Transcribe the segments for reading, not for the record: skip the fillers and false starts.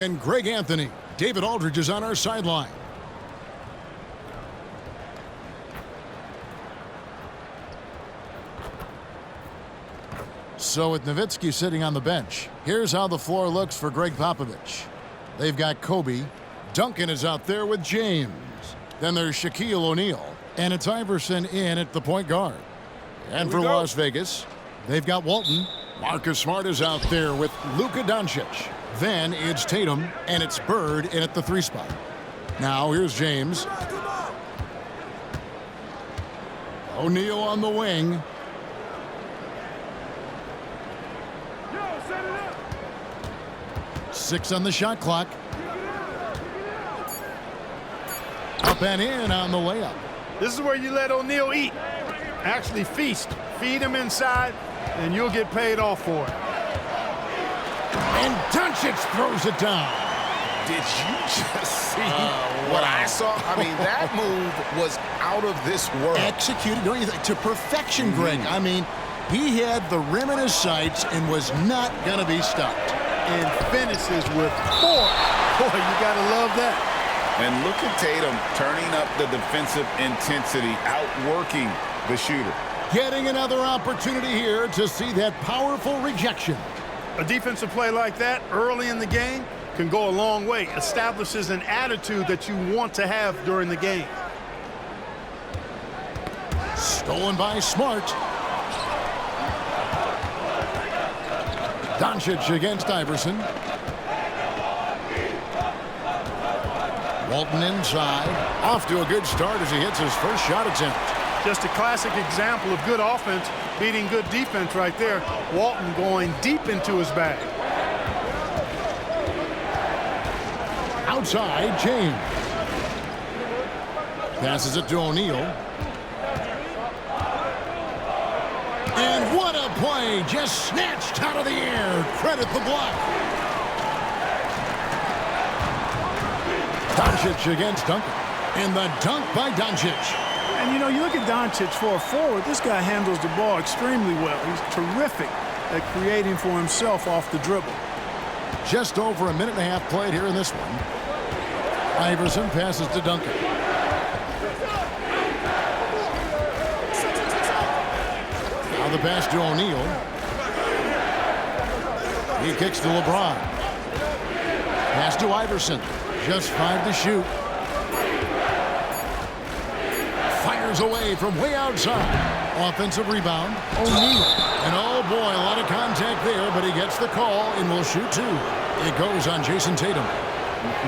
And Greg Anthony. David Aldridge is on our sideline. So with Nowitzki sitting on the bench, here's how the floor looks for Greg Popovich. They've got Kobe. Duncan is out there with James. Then there's Shaquille O'Neal. And it's Iverson in at the point guard. And for Las Vegas, they've got Walton. Marcus Smart is out there with Luka Doncic. Then it's Tatum, and it's Bird in at the 3 spot. Now here's James. O'Neal on the wing. Six on the shot clock. Up and in on the layup. This is where you let O'Neal eat. Actually feast. Feed him inside, and you'll get paid off for it. And Doncic throws it down. Did you just see what I saw? I mean, that move was out of this world. Executed, don't you think, to perfection, Greg. I mean, he had the rim in his sights and was not going to be stopped. And finishes with 4. Boy, you got to love that. And look at Tatum turning up the defensive intensity, outworking the shooter. Getting another opportunity here to see that powerful rejection. A defensive play like that early in the game can go a long way. Establishes an attitude that you want to have during the game. Stolen by Smart. Doncic against Iverson. Walton inside. Off to a good start as he hits his first shot attempt. Just a classic example of good offense beating good defense right there. Walton going deep into his bag. Outside, James. Passes it to O'Neal. And what a play! Just snatched out of the air. Credit the block. Doncic against Duncan. And the dunk by Doncic. And, you know, you look at Doncic for a forward, this guy handles the ball extremely well. He's terrific at creating for himself off the dribble. Just over a minute and a half played here in this one. Iverson passes to Duncan. Now the pass to O'Neal. He kicks to LeBron. Pass to Iverson. Just 5 to shoot. Fires away from way outside. Offensive rebound. O'Neal. And oh boy, a lot of contact there, but he gets the call and will shoot 2. It goes on Jason Tatum.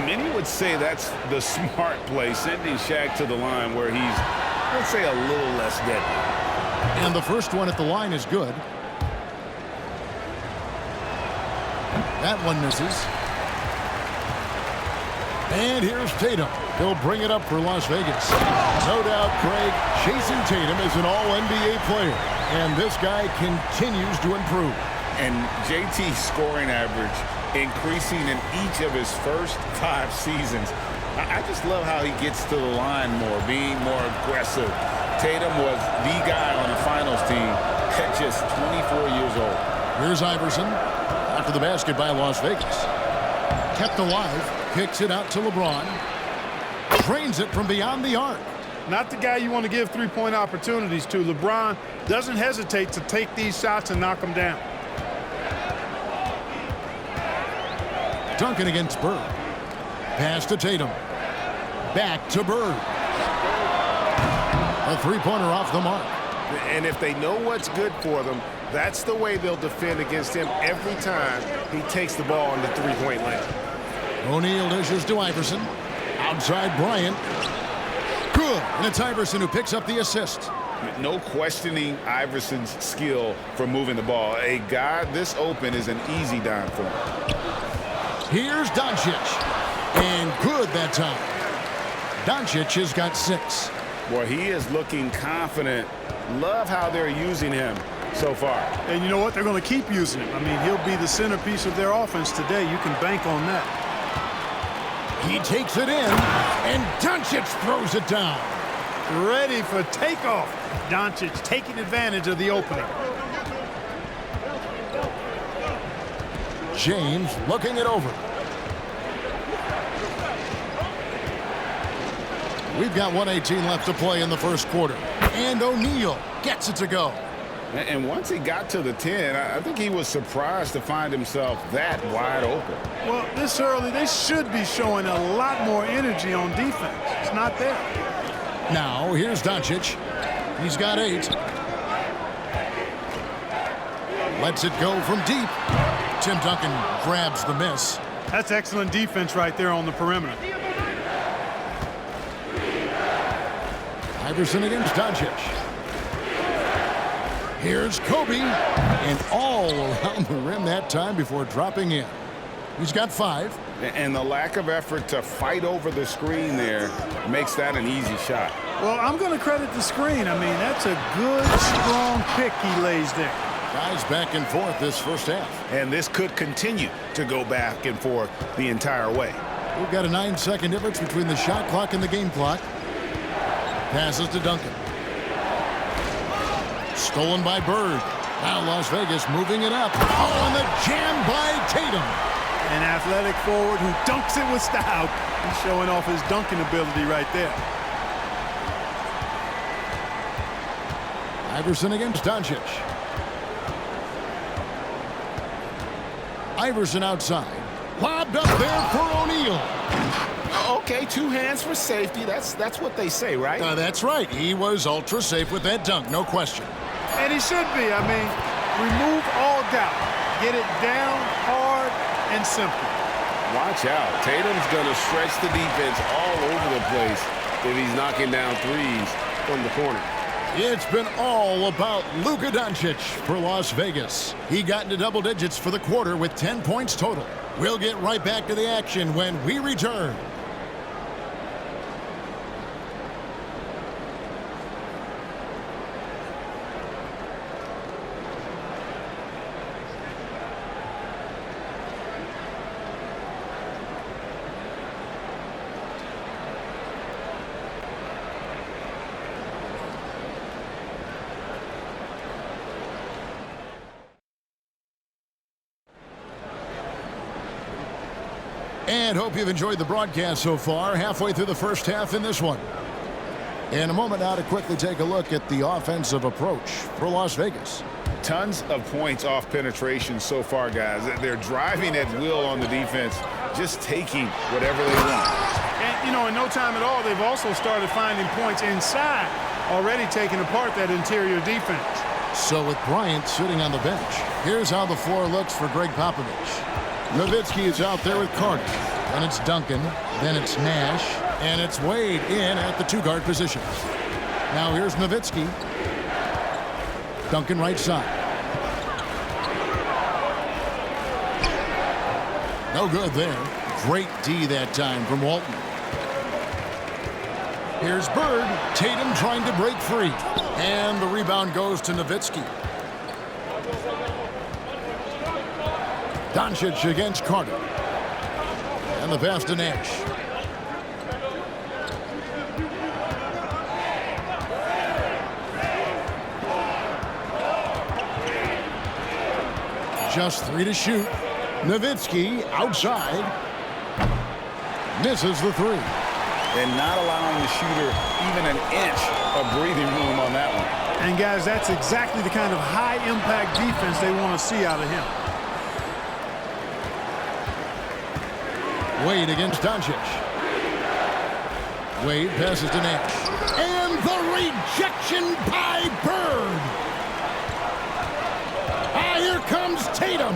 Many would say that's the smart play, sending Shaq to the line where he's, let's say, a little less deadly. And the first one at the line is good. That one misses. And here's Tatum. He'll bring it up for Las Vegas. No doubt, Craig, Jason Tatum is an all-NBA player. And this guy continues to improve. And JT's scoring average increasing in each of his first 5 seasons. I just love how he gets to the line more, being more aggressive. Tatum was the guy on the finals team at just 24 years old. Here's Iverson after the basket by Las Vegas. Kept alive. Kicks it out to LeBron. Drains it from beyond the arc. Not the guy you want to give three-point opportunities to. LeBron doesn't hesitate to take these shots and knock them down. Duncan against Bird. Pass to Tatum. Back to Bird. A three-pointer off the mark. And if they know what's good for them, that's the way they'll defend against him every time he takes the ball in the three-point lane. O'Neal dishes to Iverson. Outside Bryant. Good. And it's Iverson who picks up the assist. No questioning Iverson's skill for moving the ball. A guy this open is an easy dime for him. Here's Doncic. And good that time. Doncic has got 6. Boy, he is looking confident. Love how they're using him so far. And you know what? They're going to keep using him. I mean, he'll be the centerpiece of their offense today. You can bank on that. He takes it in, and Doncic throws it down. Ready for takeoff. Doncic taking advantage of the opening. James looking it over. We've got 1:18 left to play in the first quarter. And O'Neal gets it to go. And once he got to the 10, I think he was surprised to find himself that wide open. Well, this early, they should be showing a lot more energy on defense. It's not there. Now, here's Doncic. He's got 8. Lets it go from deep. Tim Duncan grabs the miss. That's excellent defense right there on the perimeter. Iverson against Doncic. Here's Kobe, and all around the rim that time before dropping in. He's got 5. And the lack of effort to fight over the screen there makes that an easy shot. Well, I'm going to credit the screen. I mean, that's a good, strong pick he lays there. Guys back and forth this first half. And this could continue to go back and forth the entire way. We've got a 9-second difference between the shot clock and the game clock. Passes to Duncan. Stolen by Bird. Now Las Vegas moving it up. Oh, and the jam by Tatum. An athletic forward who dunks it with style. He's showing off his dunking ability right there. Iverson against Doncic. Iverson outside. Lobbed up there for O'Neal. Okay, 2 hands for safety. That's what they say, right? That's right. He was ultra safe with that dunk, no question. And he should be. I mean, remove all doubt. Get it down hard and simple. Watch out. Tatum's going to stretch the defense all over the place if he's knocking down threes from the corner. It's been all about Luka Doncic for Las Vegas. He got into double digits for the quarter with 10 points total. We'll get right back to the action when we return. And hope you've enjoyed the broadcast so far. Halfway through the first half in this one. In a moment now to quickly take a look at the offensive approach for Las Vegas. Tons of points off penetration so far, guys. They're driving at will on the defense, just taking whatever they want. And, you know, in no time at all, they've also started finding points inside, already taking apart that interior defense. So with Bryant sitting on the bench, here's how the floor looks for Greg Popovich. Nowitzki is out there with Carter. Then it's Duncan. Then it's Nash. And it's Wade in at the 2-guard position. Now here's Nowitzki. Duncan right side. No good there. Great D that time from Walton. Here's Bird. Tatum trying to break free. And the rebound goes to Nowitzki. Doncic against Carter. And the pass to Nash. Just 3 to shoot. Nowitzki outside. Misses the 3. And not allowing the shooter even an inch of breathing room on that one. And, guys, that's exactly the kind of high-impact defense they want to see out of him. Wade against Doncic. Wade passes to Nash. And the rejection by Bird. Here comes Tatum.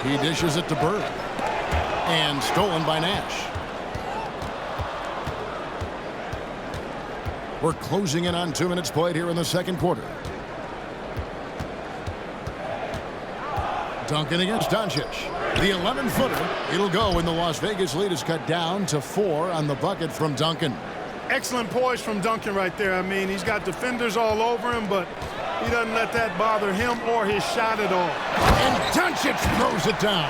He dishes it to Bird. And stolen by Nash. We're closing in on 2 minutes played here in the second quarter. Duncan against Doncic. The 11-footer. It'll go when the Las Vegas lead is cut down to 4 on the bucket from Duncan. Excellent poise from Duncan right there. I mean, he's got defenders all over him, but he doesn't let that bother him or his shot at all. And Doncic throws it down.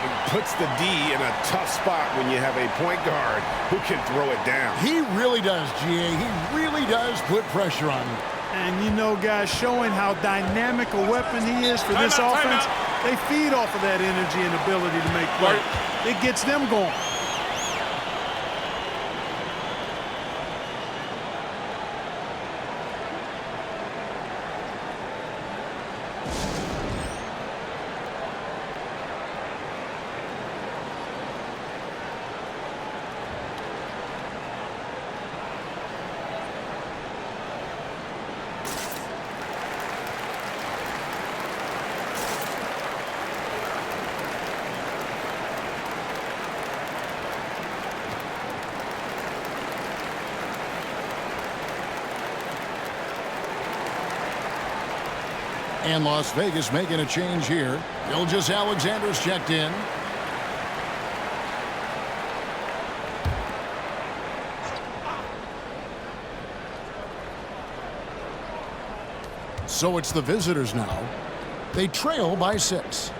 It puts the D in a tough spot when you have a point guard who can throw it down. He really does, GA. He really does put pressure on you. And, you know, guys, showing how dynamic a weapon he is for this offense, they feed off of that energy and ability to make plays. It gets them going. And Las Vegas making a change here. Gilgeous-Alexander's checked in. So it's the visitors now. They trail by 6.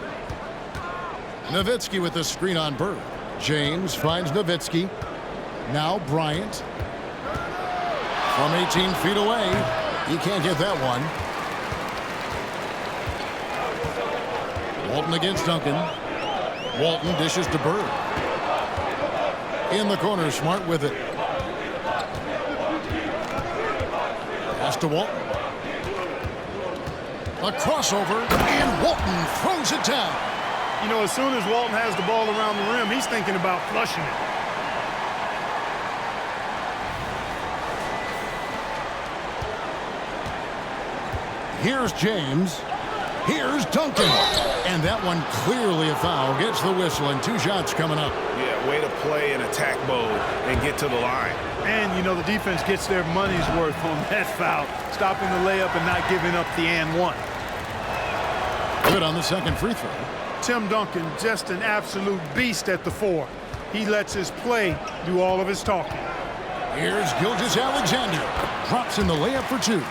Nowitzki with the screen on Bird. James finds Nowitzki. Now Bryant. From 18 feet away. He can't get that one. Walton against Duncan. Walton dishes to Bird. In the corner, Smart with it. Pass to Walton. A crossover, and Walton throws it down. You know, as soon as Walton has the ball around the rim, he's thinking about flushing it. Here's James. Here's Duncan. And that one clearly a foul. Gets the whistle, and 2 shots coming up. Yeah, way to play in attack mode and get to the line. And, you know, the defense gets their money's worth on that foul, stopping the layup and not giving up the and one. Good on the second free throw. Tim Duncan, just an absolute beast at the 4. He lets his play do all of his talking. Here's Gilgeous-Alexander. Drops in the layup for 2.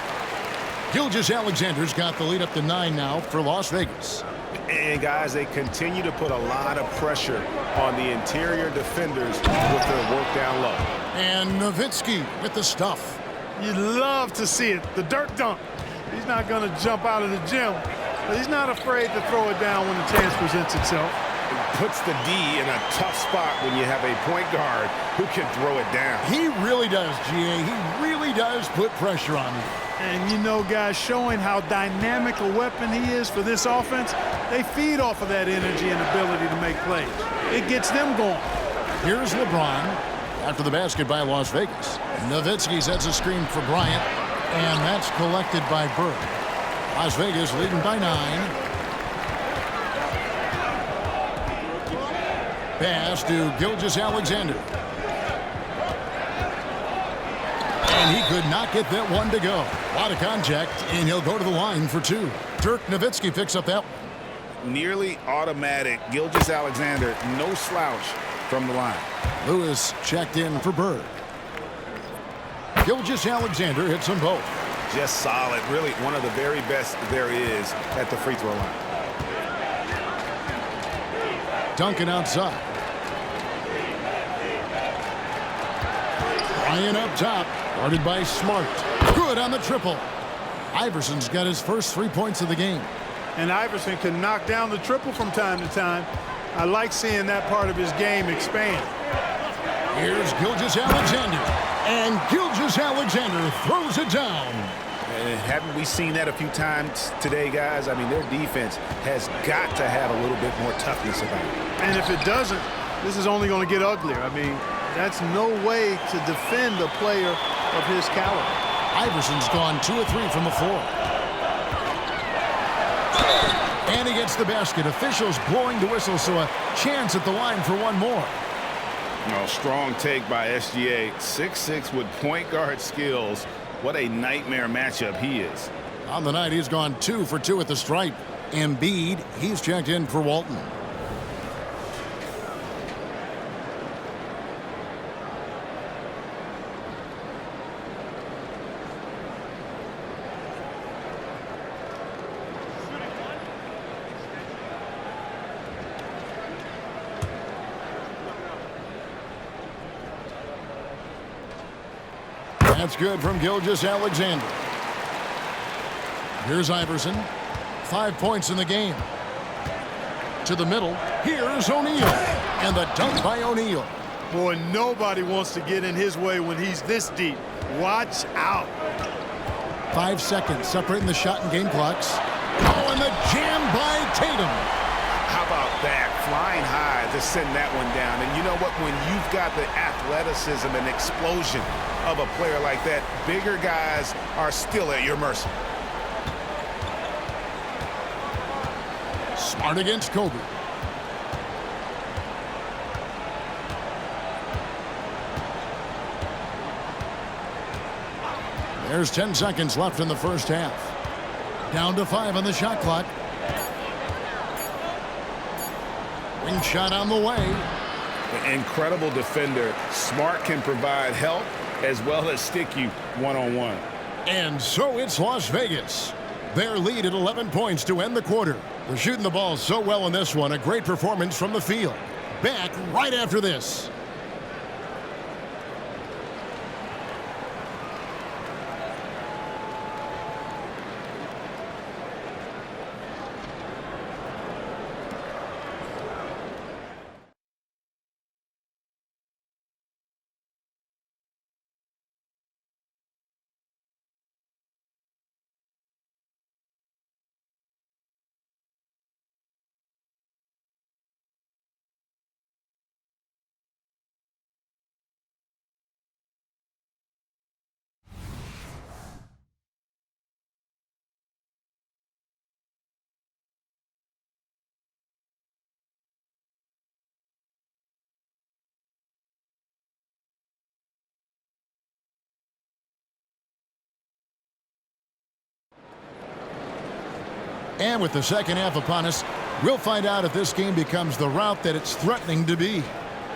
Gilgeous-Alexander's got the lead up to 9 now for Las Vegas. And, guys, they continue to put a lot of pressure on the interior defenders with their work down low. And Nowitzki with the stuff. You'd love to see it. The dirt dunk. He's not going to jump out of the gym, but he's not afraid to throw it down when the chance presents itself. It puts the D in a tough spot when you have a point guard who can throw it down. He really does, GA. He really does put pressure on you. And, you know, guys, showing how dynamic a weapon he is for this offense, they feed off of that energy and ability to make plays. It gets them going. Here's LeBron after the basket by Las Vegas. Nowitzki sets a screen for Bryant, and that's collected by Bird. Las Vegas leading by 9. Pass to Gilgeous-Alexander. And he could not get that one to go. A lot of contact, and he'll go to the line for 2. Dirk Nowitzki picks up that one. Nearly automatic. Gilgeous-Alexander, no slouch from the line. Lewis checked in for Bird. Gilgeous-Alexander hits them both. Just solid. Really one of the very best there is at the free throw line. Duncan outside. Ryan up top. Guarded by Smart. Good on the triple. Iverson's got his first 3 points of the game. And Iverson can knock down the triple from time to time. I like seeing that part of his game expand. Here's Gilgeous-Alexander. And Gilgeous-Alexander throws it down. And haven't we seen that a few times today, guys? I mean, their defense has got to have a little bit more toughness about it. And if it doesn't, this is only going to get uglier. I mean, that's no way to defend a player of his caliber. Iverson's gone 2 of 3 from the floor. And he gets the basket. Officials blowing the whistle, so a chance at the line for one more. Oh, strong take by SGA. 6'6" with point guard skills. What a nightmare matchup he is. On the night, he's gone 2 for 2 at the stripe. Embiid, he's checked in for Walton. That's good from Gilgeous-Alexander. Here's Iverson. 5 points in the game. To the middle. Here's O'Neal. And the dunk by O'Neal. Boy, nobody wants to get in his way when he's this deep. Watch out. 5 seconds separating the shot and game clocks. Oh, and the jam by Tatum. How about that? Flying high to send that one down. And you know what? When you've got the athleticism and explosion of a player like that, bigger guys are still at your mercy. Smart against Kobe. There's 10 seconds left in the first half. Down to 5 on the shot clock. Wing shot on the way. Incredible defender. Smart can provide help as well as stick you one-on-one. And so it's Las Vegas. Their lead at 11 points to end the quarter. They're shooting the ball so well in this one. A great performance from the field. Back right after this. And with the second half upon us, we'll find out if this game becomes the route that it's threatening to be.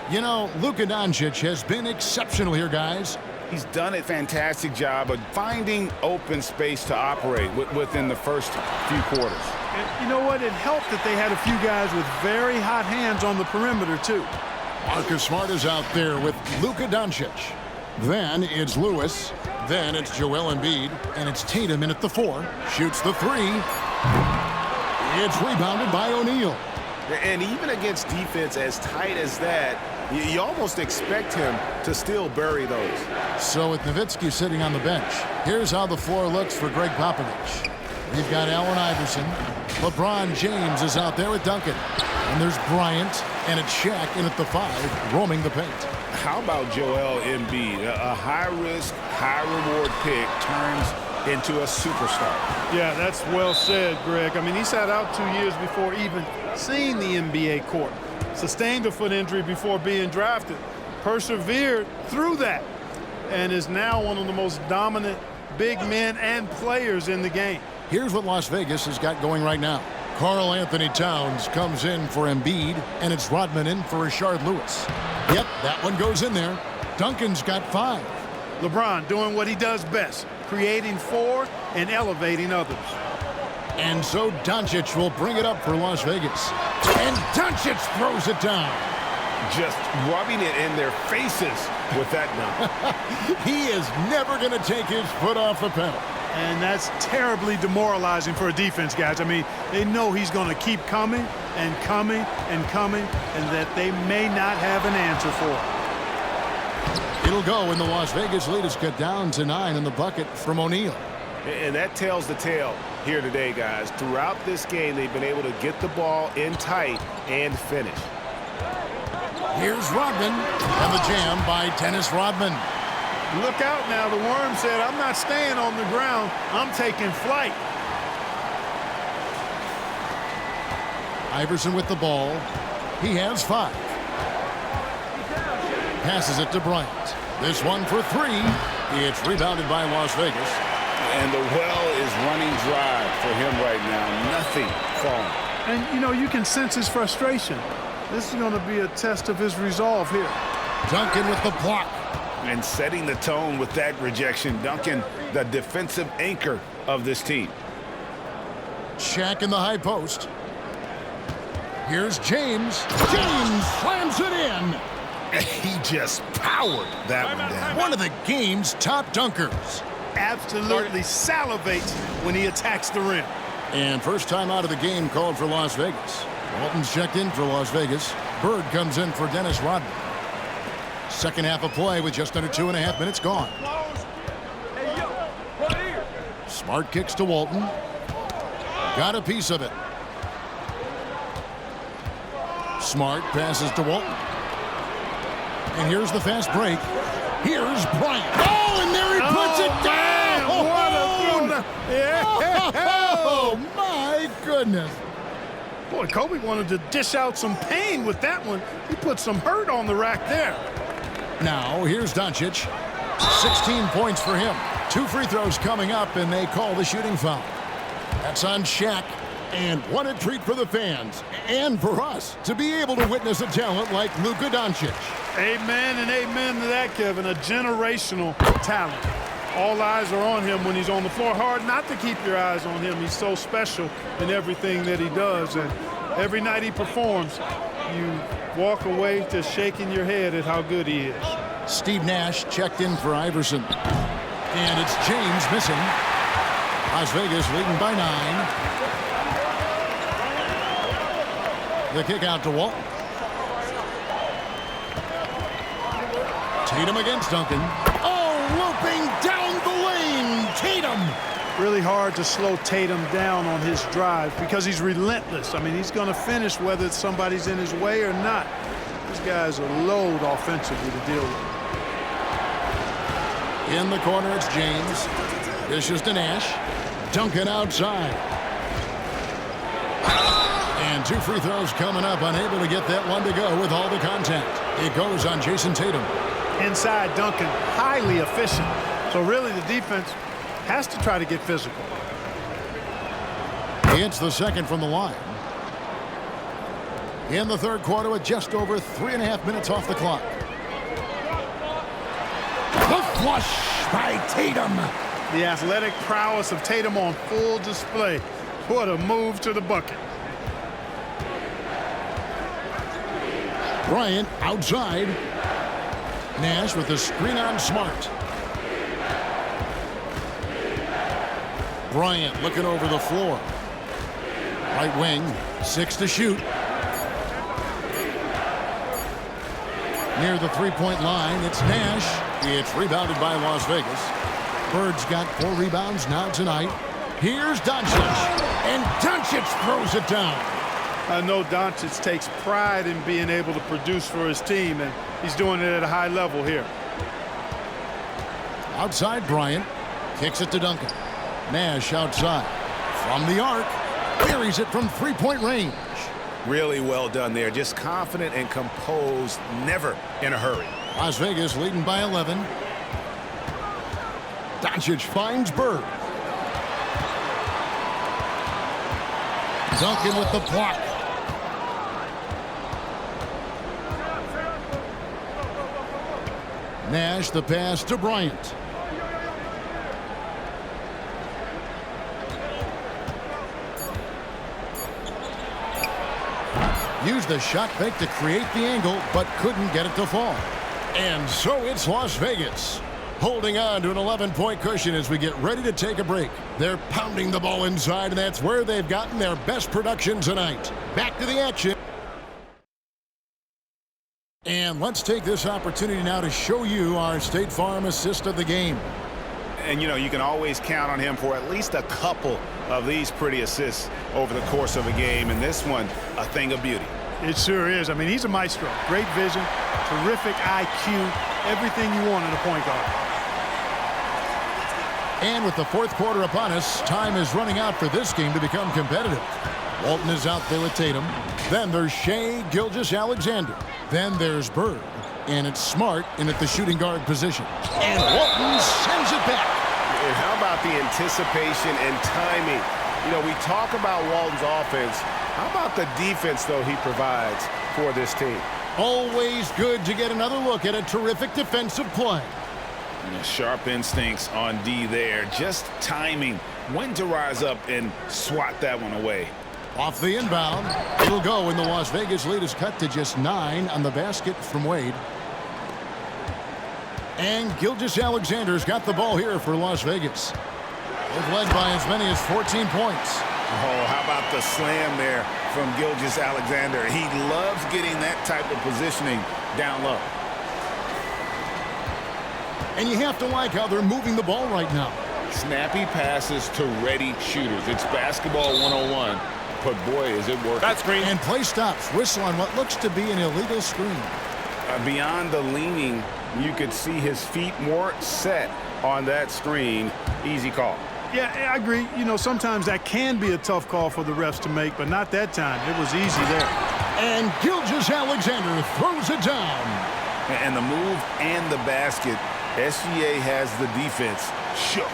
You know, Luka Doncic has been exceptional here, guys. He's done a fantastic job of finding open space to operate within the first few quarters. And you know what? It helped that they had a few guys with very hot hands on the perimeter, too. Marcus Smart is out there with Luka Doncic. Then it's Lewis. Then it's Joel Embiid. And it's Tatum in at the 4. Shoots the 3. It's rebounded by O'Neal. And even against defense as tight as that, you almost expect him to still bury those. So with Nowitzki sitting on the bench, here's how the floor looks for Greg Popovich. We've got Allen Iverson. LeBron James is out there with Duncan. And there's Bryant, and it's Shaq in at the 5, roaming the paint. How about Joel Embiid? A high-risk, high-reward pick turns into a superstar. Yeah, that's well said, Greg. I mean, he sat out 2 years before even seeing the NBA court. Sustained a foot injury before being drafted. Persevered through that. And is now one of the most dominant big men and players in the game. Here's what Las Vegas has got going right now. Karl Anthony Towns comes in for Embiid, and it's Rodman in for Rashard Lewis. Yep, that one goes in there. Duncan's got 5. LeBron doing what he does best, creating for and elevating others. And so Doncic will bring it up for Las Vegas. And Doncic throws it down. Just rubbing it in their faces with that dunk. He is never going to take his foot off the pedal. And that's terribly demoralizing for a defense, guys. I mean, they know he's going to keep coming and coming and coming, and that they may not have an answer for it. It'll go, and the Las Vegas lead is cut down to 9 in the bucket from O'Neal. And that tells the tale here today, guys. Throughout this game, they've been able to get the ball in tight and finish. Here's Rodman, and the jam by Dennis Rodman. Look out now. The Worm said, I'm not staying on the ground. I'm taking flight. Iverson with the ball. He has 5. Passes it to Bryant. This one for 3. It's rebounded by Las Vegas. And the well is running dry for him right now. Nothing falling. And, you know, you can sense his frustration. This is going to be a test of his resolve here. Duncan with the block. And setting the tone with that rejection. Duncan, the defensive anchor of this team. Shaq in the high post. Here's James. James slams it in. He just powered that one down. One of the game's top dunkers. Absolutely salivates when he attacks the rim. And first time out of the game called for Las Vegas. Walton's checked in for Las Vegas. Bird comes in for Dennis Rodman. Second half of play with just under 2.5 minutes gone. Smart kicks to Walton. Got a piece of it. Smart passes to Walton. And here's the fast break. Here's Bryant. Oh, and there he puts it down! Man, what a throw! Yeah. Oh, my goodness. Boy, Kobe wanted to dish out some pain with that one. He put some hurt on the rack there. Now, here's Doncic. 16 points for him. 2 free throws coming up, and they call the shooting foul. That's on Shaq. And what a treat for the fans and for us to be able to witness a talent like Luka Doncic. Amen and amen to that, Kevin. A generational talent. All eyes are on him when he's on the floor. Hard not to keep your eyes on him. He's so special in everything that he does. And every night he performs, you walk away just shaking your head at how good he is. Steve Nash checked in for Iverson. And it's James missing. Las Vegas leading by 9. The kick out to Walton. Tatum against Duncan. Oh, looping down the lane. Tatum. Really hard to slow Tatum down on his drive because he's relentless. I mean, he's going to finish whether somebody's in his way or not. These guys are load offensively to deal with. In the corner, it's James. Dishes to Nash. Duncan outside. And 2 free throws coming up. Unable to get that one to go with all the contact. It goes on Jason Tatum. Inside Duncan, highly efficient. So really the defense has to try to get physical. It's the second from the line. In the third quarter with just over 3.5 minutes off the clock. The flush by Tatum. The athletic prowess of Tatum on full display. What a move to the bucket. Bryant outside. Nash with the screen on Smart. Bryant looking over the floor. Right wing, 6 to shoot. Near the three-point line, it's Nash. It's rebounded by Las Vegas. Bird's got 4 rebounds now tonight. Here's Doncic. And Doncic throws it down. I know Doncic takes pride in being able to produce for his team, and he's doing it at a high level here. Outside Bryant. Kicks it to Duncan. Nash outside. From the arc. Buries it from three-point range. Really well done there. Just confident and composed, never in a hurry. Las Vegas leading by 11. Doncic finds Bird. Duncan with the block. Nash the pass to Bryant. Used the shot fake to create the angle, but couldn't get it to fall. And so it's Las Vegas, holding on to an 11-point cushion as we get ready to take a break. They're pounding the ball inside, and that's where they've gotten their best production tonight. Back to the action. And let's take this opportunity now to show you our State Farm assist of the game. And, you know, you can always count on him for at least a couple of these pretty assists over the course of a game. And this one, a thing of beauty. It sure is. I mean, he's a maestro. Great vision, terrific IQ, everything you want in a point guard. And with the fourth quarter upon us, time is running out for this game to become competitive. Walton is out there with Tatum. Then there's Shea Gilgeous-Alexander. Then there's Bird. And it's Smart in at the shooting guard position. And Walton sends it back. And how about the anticipation and timing? You know, we talk about Walton's offense. How about the defense, though, he provides for this team? Always good to get another look at a terrific defensive play. Sharp instincts on D there. Just timing. When to rise up and swat that one away. Off the inbound. It'll go, and the Las Vegas lead is cut to just 9 on the basket from Wade. And Gilgeous-Alexander's got the ball here for Las Vegas. They've led by as many as 14 points. Oh, how about the slam there from Gilgeous-Alexander? He loves getting that type of positioning down low. And you have to like how they're moving the ball right now. Snappy passes to ready shooters. It's basketball 101. But boy, is it working. That screen. And play stops. Whistle on what looks to be an illegal screen. Beyond the leaning, you could see his feet more set on that screen. Easy call. Yeah, I agree. You know, sometimes that can be a tough call for the refs to make, but not that time. It was easy there. And Gilgeous-Alexander throws it down. And the move and the basket, SGA has the defense shook.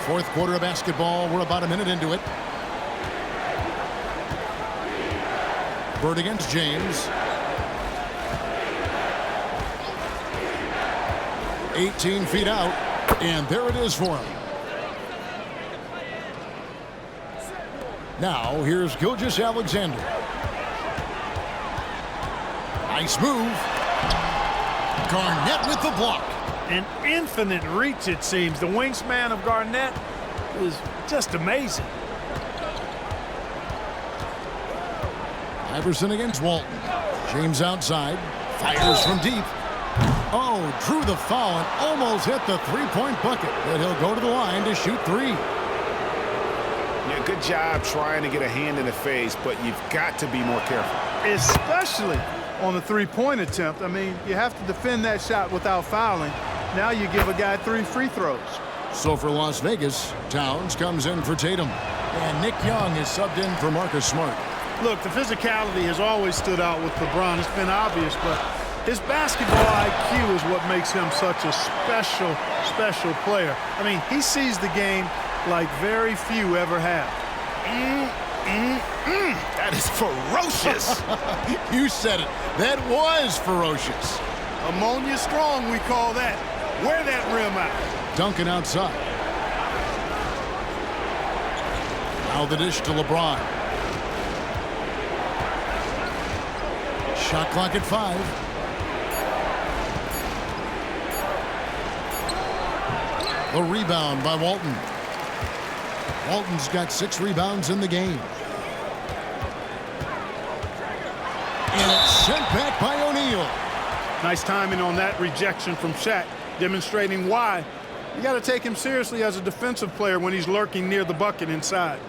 Fourth quarter of basketball. We're about a minute into it. Bird against James. 18 feet out, and there it is for him. Now, here's Gilgeous-Alexander. Nice move. Garnett with the block. An infinite reach, it seems. The wingspan of Garnett is just amazing. Iverson against Walton. James outside. Fires from deep. Oh, drew the foul and almost hit the three-point bucket. But he'll go to the line to shoot three. Yeah, good job trying to get a hand in the face, but you've got to be more careful. Especially on the three-point attempt. I mean, you have to defend that shot without fouling. Now you give a guy 3 free throws. So for Las Vegas, Towns comes in for Tatum. And Nick Young is subbed in for Marcus Smart. Look, the physicality has always stood out with LeBron. It's been obvious, but his basketball IQ is what makes him such a special, special player. I mean, he sees the game like very few ever have. That is ferocious. You said it. That was ferocious. Ammonia strong, we call that. Wear that rim out. Duncan outside. Now the dish to LeBron. Shot clock at 5. The rebound by Walton. Walton's got 6 rebounds in the game. And it's sent back by O'Neal. Nice timing on that rejection from Shaq, demonstrating why you got to take him seriously as a defensive player when he's lurking near the bucket inside.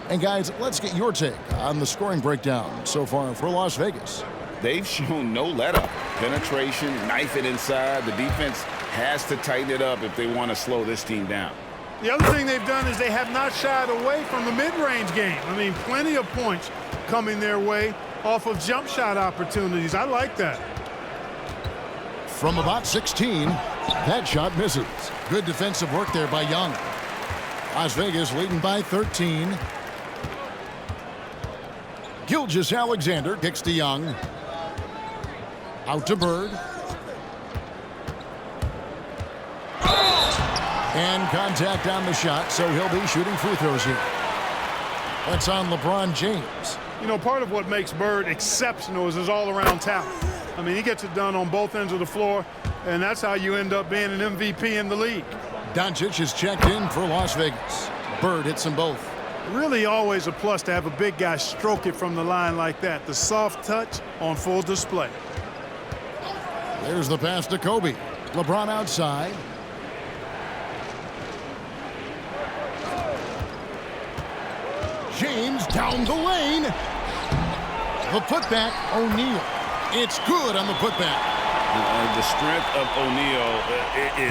And guys, let's get your take on the scoring breakdown so far for Las Vegas. They've shown no let-up. Penetration, knife it inside. The defense has to tighten it up if they want to slow this team down. The other thing they've done is they have not shied away from the mid-range game. I mean, plenty of points coming their way off of jump shot opportunities. I like that. From about 16, that shot misses. Good defensive work there by Young. Las Vegas leading by 13. Gilgeous-Alexander kicks to Young. Out to Bird. And contact on the shot, so he'll be shooting free throws here. That's on LeBron James. You know, part of what makes Bird exceptional is his all-around talent. I mean, he gets it done on both ends of the floor, and that's how you end up being an MVP in the league. Doncic is checked in for Las Vegas. Bird hits them both. Really always a plus to have a big guy stroke it from the line like that. The soft touch on full display. There's the pass to Kobe. LeBron outside. James down the lane. The putback, O'Neal. It's good on the putback. The strength of O'Neal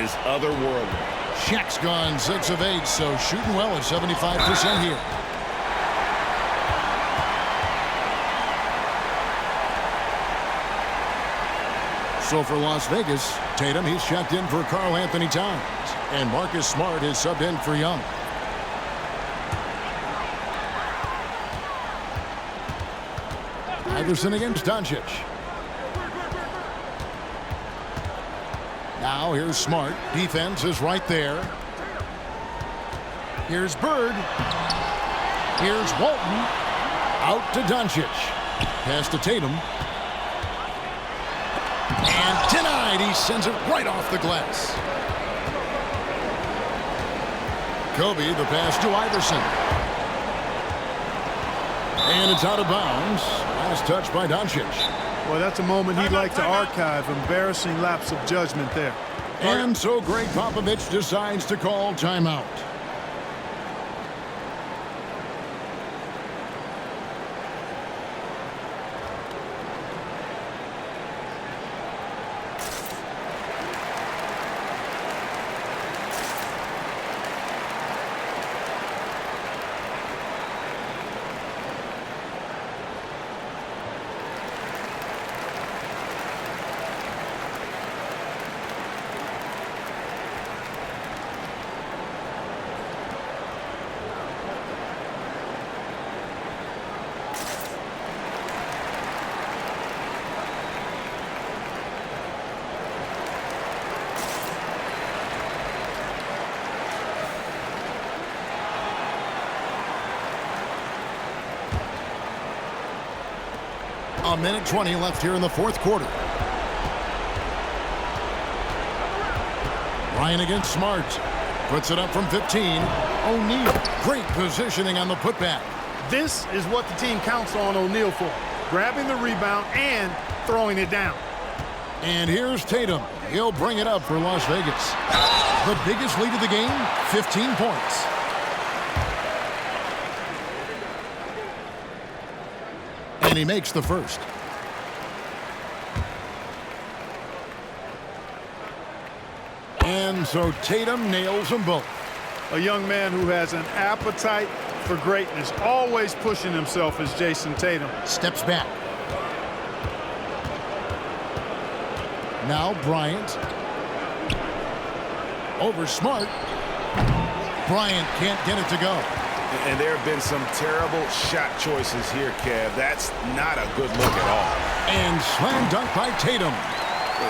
is otherworldly. Shaq's gone 6 of 8, so shooting well at 75% here. So for Las Vegas, Tatum, he's checked in for Karl Anthony Towns. And Marcus Smart is subbed in for Young. Iverson against Doncic. Now here's Smart. Defense is right there. Here's Bird. Here's Walton. Out to Doncic. Pass to Tatum. And denied. He sends it right off the glass. Kobe, the pass to Iverson. And it's out of bounds. Last touch by Doncic. Well, that's a moment he'd like to archive. Embarrassing lapse of judgment there. And so Greg Popovich decides to call timeout. minute 20 left here in the fourth quarter. Ryan against Smart. Puts it up from 15. O'Neal. Great positioning on the putback. This is what the team counts on O'Neal for. Grabbing the rebound and throwing it down. And here's Tatum. He'll bring it up for Las Vegas. The biggest lead of the game, 15 points. And he makes the first. And so Tatum nails them both. A young man who has an appetite for greatness, always pushing himself, is Jason Tatum. Steps back. Now Bryant. Over Smart. Bryant can't get it to go. And there have been some terrible shot choices here, Kev. That's not a good look at all. And slam dunk by Tatum.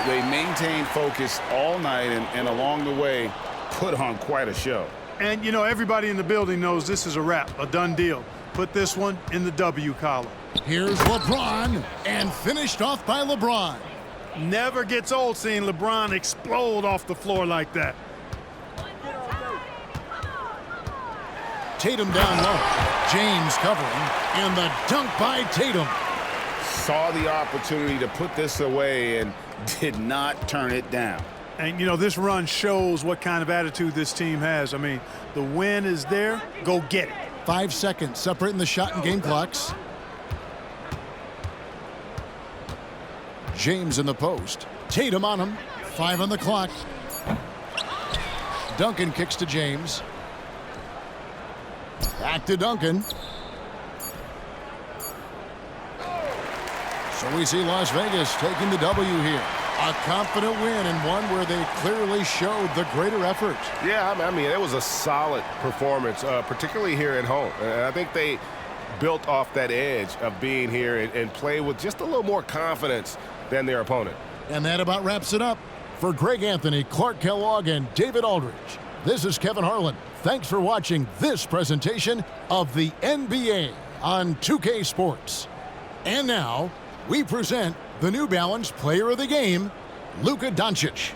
They maintained focus all night and along the way put on quite a show. And, you know, everybody in the building knows this is a wrap, a done deal. Put this one in the W column. Here's LeBron, and finished off by LeBron. Never gets old seeing LeBron explode off the floor like that. Tatum down low. James covering, and the dunk by Tatum. Saw the opportunity to put this away and did not turn it down. And, you know, this run shows what kind of attitude this team has. I mean, the win is there. Go get it. 5 seconds separating the shot and game clocks. James in the post. Tatum on him. 5 on the clock. Duncan kicks to James. Back to Duncan. So we see Las Vegas taking the W here. A confident win, and one where they clearly showed the greater effort. Yeah, I mean, it was a solid performance, particularly here at home. And I think they built off that edge of being here and play with just a little more confidence than their opponent. And that about wraps it up. For Greg Anthony, Clark Kellogg, and David Aldridge, this is Kevin Harlan. Thanks for watching this presentation of the NBA on 2K Sports. And now, we present the New Balance Player of the Game, Luka Doncic.